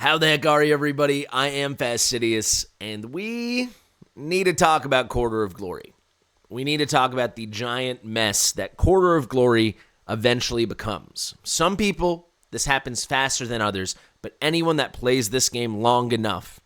How the heck are you, everybody? I am Fastidious, and we need to talk about Quarter of Glory. We need to talk about the giant mess that Quarter of Glory eventually becomes. Some people, this happens faster than others, but anyone that plays this game long enough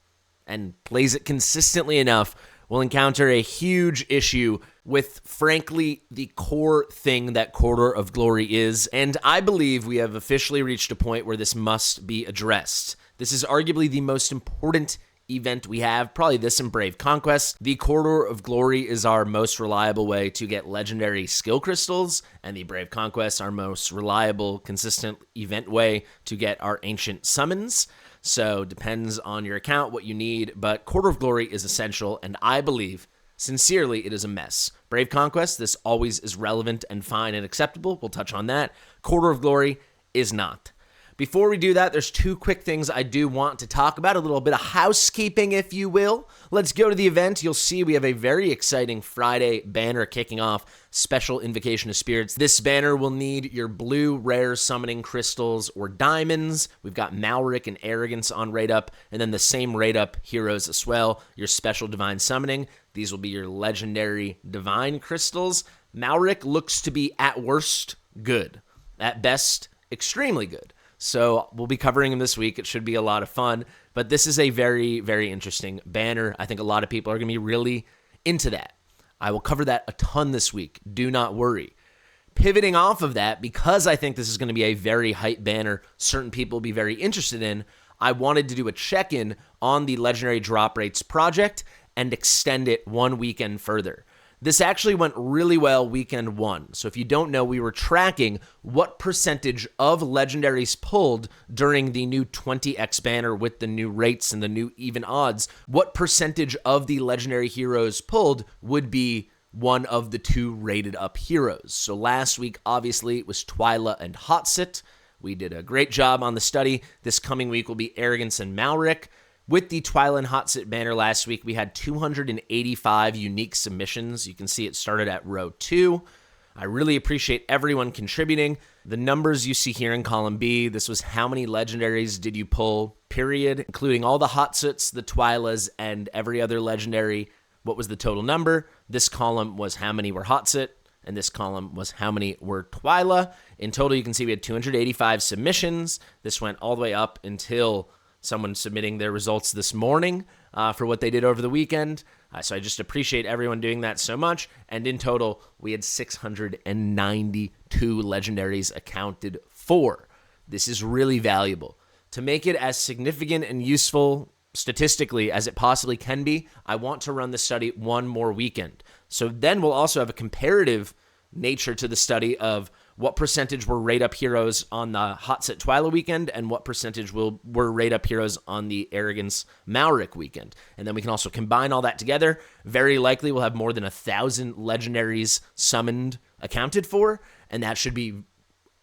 and plays it consistently enough will encounter a huge issue with, frankly, the core thing that Quarter of Glory is, and I believe we have officially reached a point where this must be addressed. This is arguably the most important event we have, probably this and Brave Conquest. The Quarter of Glory is our most reliable way to get legendary skill crystals, and the Brave Conquest, our most reliable, consistent event way to get our ancient summons. So depends on your account, what you need, but Quarter of Glory is essential, and I believe, sincerely, it is a mess. Brave Conquest, this always is relevant and fine and acceptable. We'll touch on that. Quarter of Glory is not. Before we do that, there's two quick things I do want to talk about, a little bit of housekeeping, if you will. Let's go to the event. You'll see we have a very exciting Friday banner kicking off, Special Invocation of Spirits. This banner will need your blue rare summoning crystals or diamonds. We've got Malric and Arrogance on rate up, and then the same rate up heroes as well, your special divine summoning. These will be your legendary divine crystals. Malric looks to be, at worst, good. At best, extremely good. So we'll be covering him this week. It should be a lot of fun. But this is a very, very interesting banner. I think a lot of people are going to be really into that. I will cover that a ton this week. Do not worry. Pivoting off of that, because I think this is going to be a very hype banner, certain people will be very interested in, I wanted to do a check-in on the Legendary Drop Rates project and extend it one weekend further. This actually went really well weekend one. So if you don't know, we were tracking what percentage of legendaries pulled during the new 20x banner with the new rates and the new even odds. What percentage of the legendary heroes pulled would be one of the two rated up heroes. So last week, obviously, it was Twyla and Hotsit. We did a great job on the study. This coming week will be Arrogance and Malric. With the Twyla and Hotsit banner last week, we had 285 unique submissions. You can see it started at row 2. I really appreciate everyone contributing. The numbers you see here in column B, this was how many legendaries did you pull, period, including all the Hotsits, the Twylas, and every other legendary. What was the total number? This column was how many were Hotsit, and this column was how many were Twyla. In total, you can see we had 285 submissions. This went all the way up until someone submitting their results this morning for what they did over the weekend. So I just appreciate everyone doing that so much. And in total, we had 692 legendaries accounted for. This is really valuable. To make it as significant and useful statistically as it possibly can be, I want to run the study one more weekend. So then we'll also have a comparative nature to the study of what percentage were rate-up heroes on the Hotsit Twyla weekend and what percentage were rate-up heroes on the Arrogance Malric weekend. And then we can also combine all that together. Very likely we'll have more than 1,000 legendaries summoned accounted for, and that should be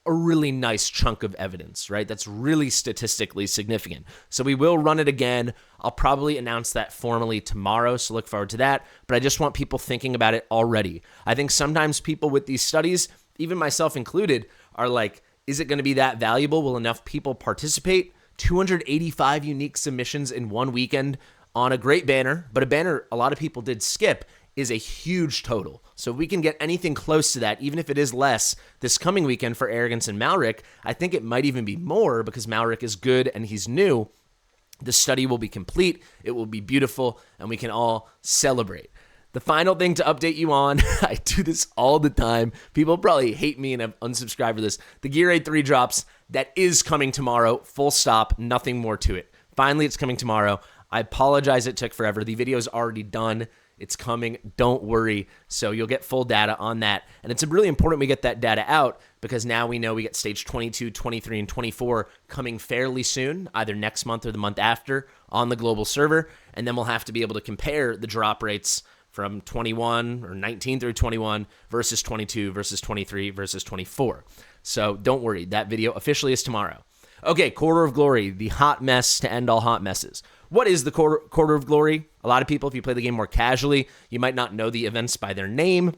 a really nice chunk of evidence, right? That's really statistically significant. So we will run it again. I'll probably announce that formally tomorrow, so look forward to that. But I just want people thinking about it already. I think sometimes people with these studies, even myself included, are like, is it going to be that valuable? Will enough people participate? 285 unique submissions in one weekend on a great banner, but a banner a lot of people did skip, is a huge total. So if we can get anything close to that, even if it is less, this coming weekend for Arrogance and Malric, I think it might even be more because Malric is good and he's new. The study will be complete, it will be beautiful, and we can all celebrate. The final thing to update you on, I do this all the time. People probably hate me and have unsubscribed for this. The Gear Aid 3 drops, that is coming tomorrow, full stop, nothing more to it. Finally, it's coming tomorrow. I apologize it took forever. The video is already done. It's coming. Don't worry. So you'll get full data on that. And it's really important we get that data out because now we know we get stage 22, 23, and 24 coming fairly soon, either next month or the month after on the global server. And then we'll have to be able to compare the drop rates from 21 or 19 through 21 versus 22 versus 23 versus 24. So don't worry. That video officially is tomorrow. Okay, Quarter of Glory, the hot mess to end all hot messes. What is the Quarter of Glory? A lot of people, if you play the game more casually, you might not know the events by their name.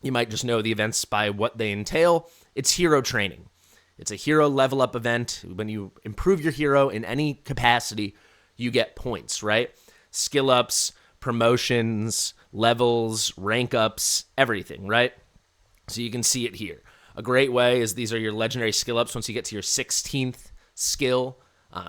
You might just know the events by what they entail. It's hero training. It's a hero level up event. When you improve your hero in any capacity, you get points, right? Skill ups, promotions, levels, rank ups, everything, right? So you can see it here. A great way is these are your legendary skill ups once you get to your 16th skill.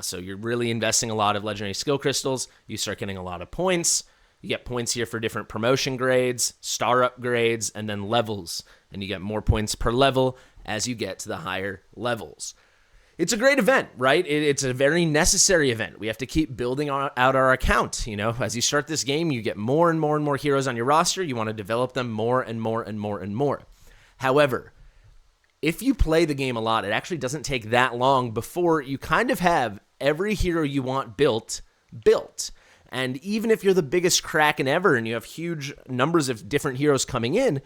So you're really investing a lot of legendary skill crystals. You start getting a lot of points. You get points here for different promotion grades, star upgrades, and then levels. And you get more points per level as you get to the higher levels. It's a great event, right? It's a very necessary event. We have to keep building out our account. As you start this game, you get more and more and more heroes on your roster. You want to develop them more and more and more and more. However, if you play the game a lot, it actually doesn't take that long before you kind of have every hero you want built. And even if you're the biggest Kraken ever and you have huge numbers of different heroes coming in,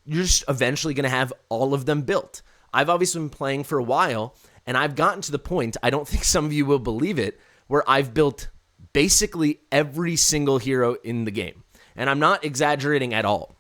you're just eventually going to have all of them built. I've obviously been playing for a while, and I've gotten to the point, I don't think some of you will believe it, where I've built basically every single hero in the game. And I'm not exaggerating at all.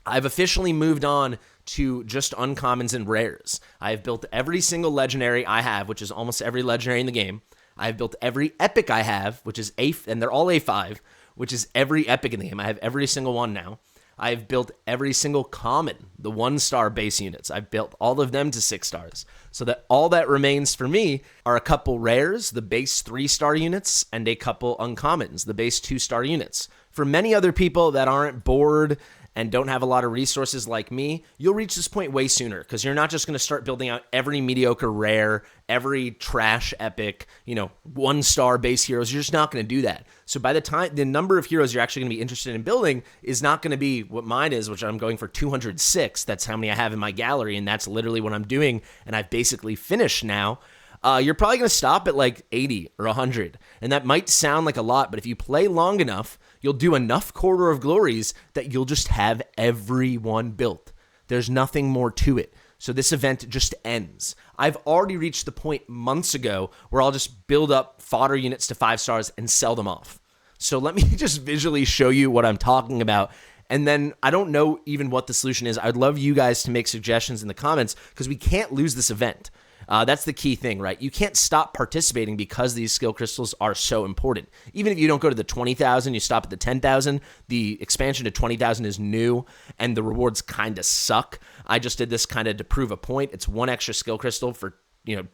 I've officially moved on to just uncommons and rares. I've built every single legendary I have, which is almost every legendary in the game. I've built every epic I have, which is and they're all A5, which is every epic in the game. I have every single one now. I've built every single common, the 1-star base units. I've built all of them to 6 stars. So that all that remains for me are a couple rares, the base 3-star units, and a couple uncommons, the base 2-star units. For many other people that aren't bored and don't have a lot of resources like me, you'll reach this point way sooner because you're not just going to start building out every mediocre rare, every trash epic, 1-star base heroes. You're just not going to do that. So by the time the number of heroes you're actually going to be interested in building is not going to be what mine is, which I'm going for 206. That's how many I have in my gallery, and that's literally what I'm doing, and I've basically finished now. You're probably going to stop at like 80 or 100, and that might sound like a lot, but if you play long enough, you'll do enough Quarter of Glories that you'll just have everyone built. There's nothing more to it. So this event just ends. I've already reached the point months ago where I'll just build up fodder units to 5 stars and sell them off. So let me just visually show you what I'm talking about. And then I don't know even what the solution is. I'd love you guys to make suggestions in the comments because we can't lose this event. That's the key thing, right? You can't stop participating because these skill crystals are so important. Even if you don't go to the 20,000, you stop at the 10,000, the expansion to 20,000 is new, and the rewards kind of suck. I just did this kind of to prove a point. It's 1 extra skill crystal for,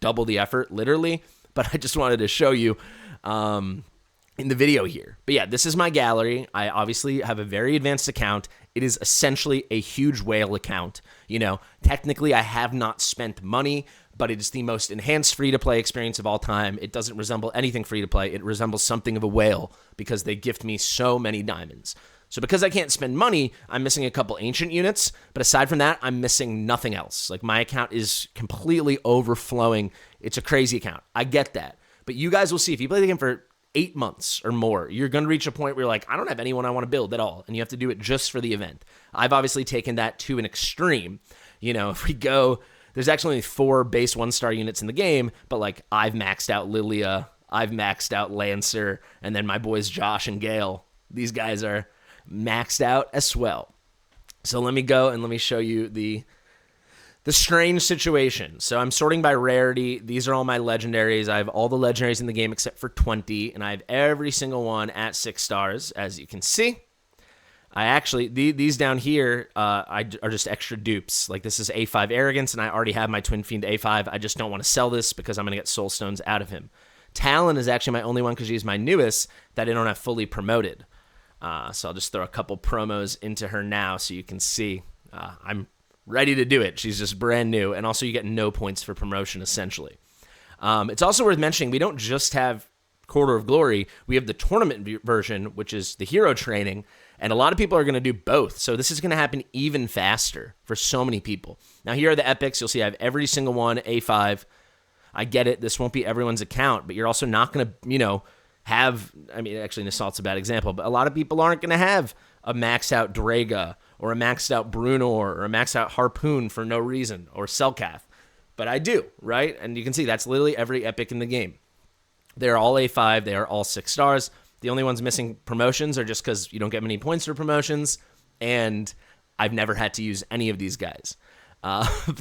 double the effort, literally. But I just wanted to show you in the video here. But yeah, this is my gallery. I obviously have a very advanced account. It is essentially a huge whale account. Technically I have not spent money, but it is the most enhanced free-to-play experience of all time. It doesn't resemble anything free-to-play. It resembles something of a whale because they gift me so many diamonds. So because I can't spend money, I'm missing a couple ancient units, but aside from that, I'm missing nothing else. Like, my account is completely overflowing. It's a crazy account. I get that. But you guys will see, if you play the game for 8 months or more, you're going to reach a point where you're like, I don't have anyone I want to build at all, and you have to do it just for the event. I've obviously taken that to an extreme. If we go... There's actually only 4 base 1-star units in the game, but like I've maxed out Lilia, I've maxed out Lancer, and then my boys Josh and Gale. These guys are maxed out as well. So let me go and let me show you the strange situation. So I'm sorting by rarity. These are all my legendaries. I have all the legendaries in the game except for 20, and I have every single one at 6 stars, as you can see. I actually, these down here are just extra dupes. Like, this is A5 Arrogance, and I already have my Twin Fiend A5. I just don't want to sell this because I'm going to get Soul Stones out of him. Talon is actually my only one because she's my newest that I don't have fully promoted. So I'll just throw a couple promos into her now so you can see. I'm ready to do it. She's just brand new, and also you get no points for promotion, essentially. It's also worth mentioning we don't just have Quarter of Glory. We have the tournament version, which is the hero training, and a lot of people are going to do both. So this is going to happen even faster for so many people. Now, here are the epics. You'll see I have every single one, A5. I get it. This won't be everyone's account, but you're also not going to, have... I mean, actually, an Assault's a bad example, but a lot of people aren't going to have a maxed out Draga or a maxed out Brunor or a maxed out Harpoon for no reason or Selkath. But I do, right? And you can see that's literally every epic in the game. They're all A5. They are all 6 stars. The only ones missing promotions are just because you don't get many points for promotions, and I've never had to use any of these guys.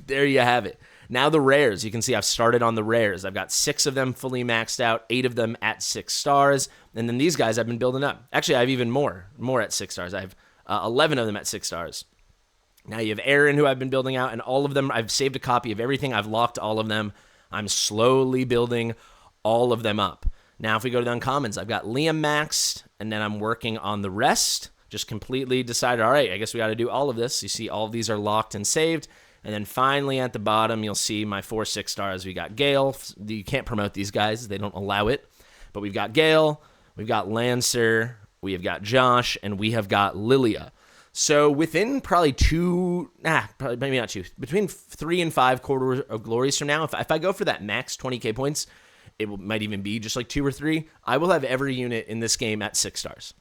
There you have it. Now the rares, you can see I've started on the rares. I've got 6 of them fully maxed out, 8 of them at 6 stars. And then these guys I've been building up. Actually, I have even more at 6 stars. I have 11 of them at 6 stars. Now you have Aaron, who I've been building out, and all of them, I've saved a copy of everything. I've locked all of them. I'm slowly building all of them up. Now if we go to the uncommons, I've got Liam maxed, and then I'm working on the rest. Just completely decided, all right, I guess we got to do all of this. You see all of these are locked and saved. And then finally at the bottom, you'll see my 4 6 stars. We got Gale. You can't promote these guys. They don't allow it. But we've got Gale, we've got Lancer, we have got Josh, and we have got Lilia. So within probably maybe not 2, between 3 and 5 quarters of glories from now, if I go for that max 20K points, it might even be just like 2 or 3, I will have every unit in this game at 6 stars.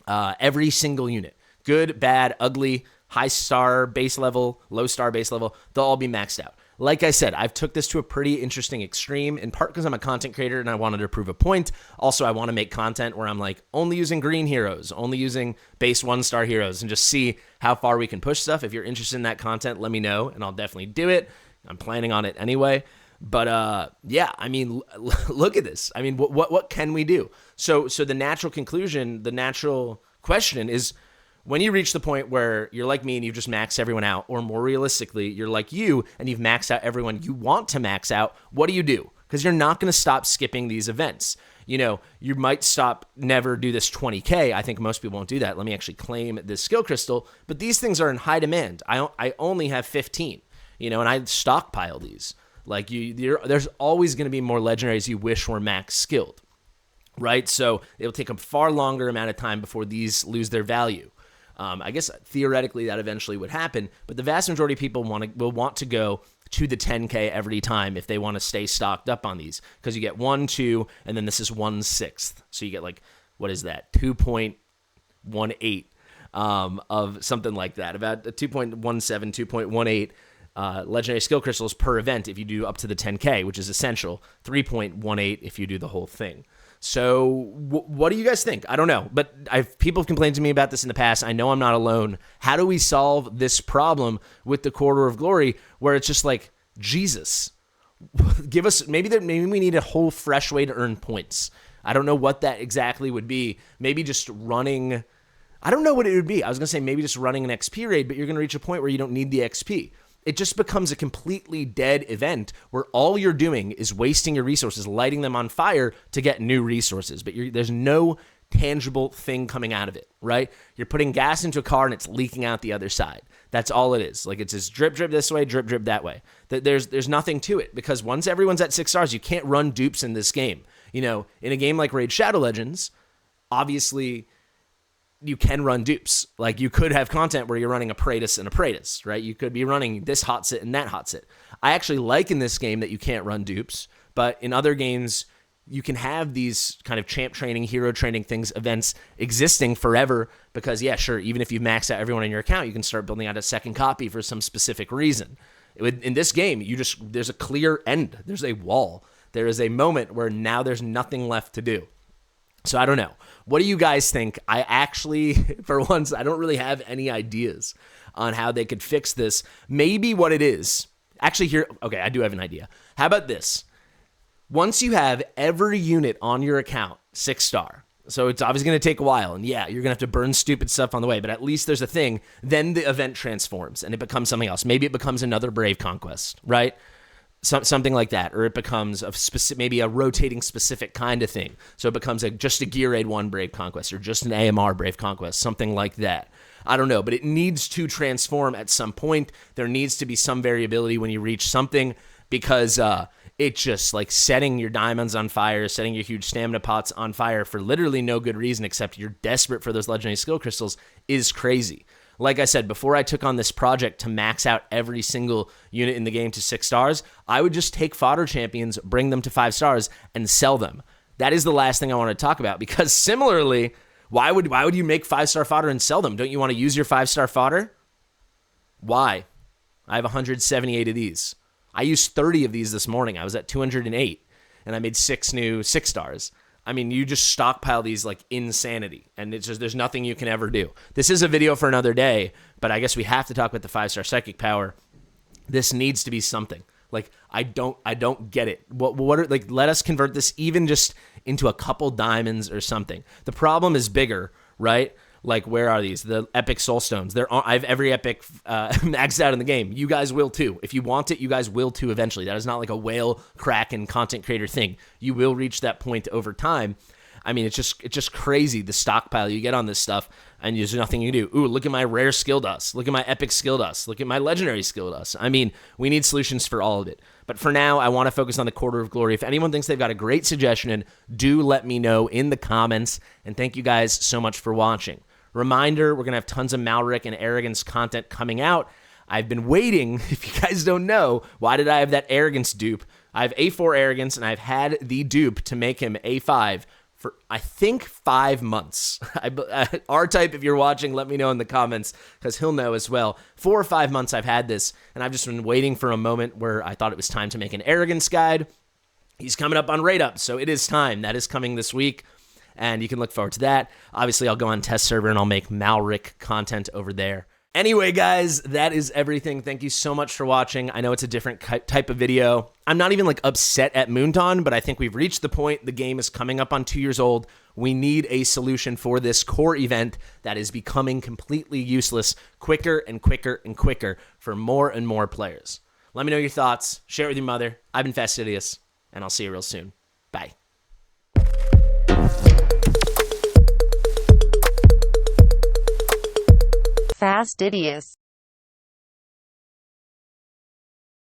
Every single unit. Good, bad, ugly, high star base level, low star base level, they'll all be maxed out. Like I said, I've took this to a pretty interesting extreme, in part because I'm a content creator and I wanted to prove a point. Also, I want to make content where I'm like only using green heroes, only using base 1-star heroes, and just see how far we can push stuff. If you're interested in that content, let me know, and I'll definitely do it. I'm planning on it anyway. But yeah, I mean, look at this. I mean, what can we do? So the natural conclusion, the natural question is, when you reach the point where you're like me and you've just maxed everyone out, or more realistically, you're like you and you've maxed out everyone you want to max out, what do you do? Because you're not going to stop skipping these events. You know, you might never do this 20K. I think most people won't do that. Let me actually claim this skill crystal. But these things are in high demand. I only have 15, and I stockpile these. Like there's always going to be more legendaries you wish were max skilled, right? So it'll take a far longer amount of time before these lose their value. I guess theoretically that eventually would happen, but the vast majority of people will want to go to the 10K every time if they want to stay stocked up on these, because you get 1, 2, and then this is 1/6. So you get like, what is that? 2.18 of something like that, about 2.17, 2.18 legendary skill crystals per event if you do up to the 10K, which is essential. 3.18 if you do the whole thing. So what do you guys think? I don't know, but people have complained to me about this in the past. I know I'm not alone. How do we solve this problem with the Quarter of Glory, where it's just like, Jesus, give us, maybe we need a whole fresh way to earn points. I don't know what that exactly would be. Maybe just running, I don't know what it would be. I was going to say maybe just running an XP raid, but you're going to reach a point where you don't need the XP. It just becomes a completely dead event where all you're doing is wasting your resources, lighting them on fire to get new resources. But there's no tangible thing coming out of it, right? You're putting gas into a car and it's leaking out the other side. That's all it is. Like, it's just drip, drip this way, drip, drip that way. There's nothing to it, because once everyone's at 6 stars, you can't run dupes in this game. In a game like Raid Shadow Legends, obviously you can run dupes. Like, you could have content where you're running a Praetus and a Praetus, right? You could be running this hot sit and that hot sit. I actually like in this game that you can't run dupes, but in other games, you can have these kind of champ training, hero training things, events existing forever, because, yeah, sure, even if you've maxed out everyone in your account, you can start building out a second copy for some specific reason. In this game, there's a clear end. There's a wall. There is a moment where now there's nothing left to do. So I don't know. What do you guys think? I actually, for once, I don't really have any ideas on how they could fix this. Maybe what it is. Actually, okay, I do have an idea. How about this? Once you have every unit on your account 6 star, so it's obviously going to take a while, and yeah, you're going to have to burn stupid stuff on the way, but at least there's a thing. Then the event transforms, and it becomes something else. Maybe it becomes another Brave Conquest, right? Something like that, or it becomes maybe a rotating specific kind of thing. So it becomes just a Gear Raid 1 Brave Conquest, or just an AMR Brave Conquest, something like that. I don't know, but it needs to transform at some point. There needs to be some variability when you reach something, because it's just like setting your diamonds on fire, setting your huge stamina pots on fire for literally no good reason except you're desperate for those legendary skill crystals is crazy. Like I said, before I took on this project to max out every single unit in the game to 6 stars, I would just take fodder champions, bring them to 5 stars, and sell them. That is the last thing I want to talk about, because similarly, why would you make 5-star fodder and sell them? Don't you want to use your 5-star fodder? Why? I have 178 of these. I used 30 of these this morning. I was at 208, and I made 6 new 6 stars. I mean, you just stockpile these like insanity, and it's just, there's nothing you can ever do. This is a video for another day, but I guess we have to talk about the 5-star psychic power. This needs to be something. Like, I don't get it. What are, like, let us convert this even just into a couple diamonds or something. The problem is bigger, right? Like, where are these? The epic soulstones. I have every epic maxed out in the game. You guys will too. If you want it, you guys will too eventually. That is not like a whale Kraken content creator thing. You will reach that point over time. I mean, it's just crazy, the stockpile you get on this stuff, and there's nothing you can do. Ooh, look at my rare skill dust. Look at my epic skill dust. Look at my legendary skill dust. I mean, we need solutions for all of it. But for now, I want to focus on the Quarter of Glory. If anyone thinks they've got a great suggestion, do let me know in the comments. And thank you guys so much for watching. Reminder, we're going to have tons of Malric and Arrogance content coming out. I've been waiting. If you guys don't know, why did I have that Arrogance dupe? I have A4 Arrogance, and I've had the dupe to make him A5 for, I think, 5 months. R-Type, if you're watching, let me know in the comments, because he'll know as well. 4 or 5 months I've had this, and I've just been waiting for a moment where I thought it was time to make an Arrogance guide. He's coming up on Rate Up, so it is time. That is coming this week, and you can look forward to that. Obviously, I'll go on test server, and I'll make Malric content over there. Anyway, guys, that is everything. Thank you so much for watching. I know it's a different type of video. I'm not even like upset at Moonton, but I think we've reached the point. The game is coming up on 2 years old. We need a solution for this core event that is becoming completely useless quicker and quicker and quicker for more and more players. Let me know your thoughts. Share it with your mother. I've been Fastidious, and I'll see you real soon. Bye. Fastidious.